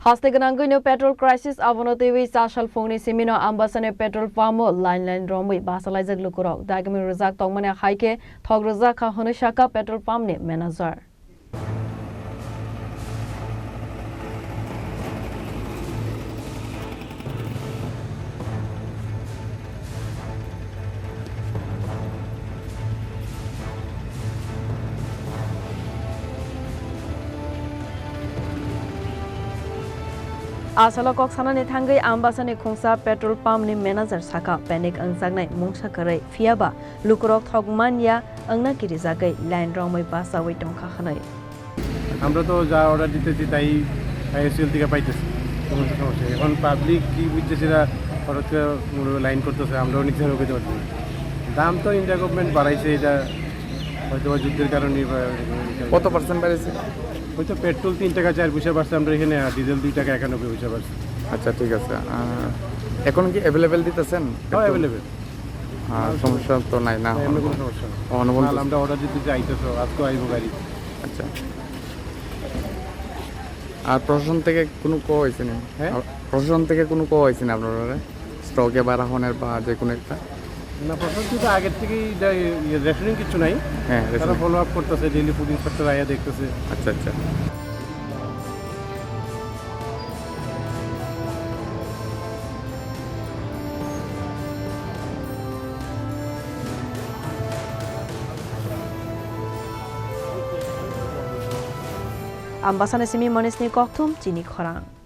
Hasteganangino petrol crisis avonotewi sashal phongni semino ambasane petrol pamo line romwi basalai lukurok dagami rizak tongmane haike thog rizak kha honishaka petrol pump ne manager Asalo koksana ni thangai ambasani khungsa petrol pump ni manager saka panic angsangnai mungsa karai fiaba lukurok thogmanya angna kirijagai line rongmai basa wai tongkha khanai আমরা তো যা order দিতেছি তাই ISL থেকে পাইতেছি কোনো সমস্যা এখন পাবলিক কি বুঝতেছে না হঠাৎ করে লাইন করতেছে আমরাও নিতে হবে করতে পারছি দাম তো ইন্ডিয়া গভর্নমেন্ট বাড়াইছে এটা হয়তো যুদ্ধের কারণে কত পার্সেন্ট বাড়ছে হয়তো পেট্রোল 3 টাকা 4 পয়সা বাড়ছে আমরা এখানে ডিজেল 2 টাকা 91 পয়সা বাড়ছে আচ্ছা ঠিক আছে এখন কি অ্যাভেলেবেল দিতেছেন হ্যাঁ অ্যাভেলেবেল সমস্যা তো নাই না এমনি কোনো সমস্যা নেই আমরা অর্ডার দিতে যাইতেছো আজকে আইবো গাড়ি আচ্ছা আর প্রশাসন থেকে কোনো হয়েছে না হ্যাঁ প্রশাসন থেকে কোনো হয়েছে না আপনারা স্টকে বা রাখনের বা যে কোনো একটা না প্রশাসন তো আগের থেকেই রেশনিং কিছু নাই হ্যাঁ তারা ফলো আপ করতেছে ডেইলি ফুড ইন্সপেক্টর আয়া দেখতেছে আচ্ছা আচ্ছা ambasane simi monisni kokthum chini khorang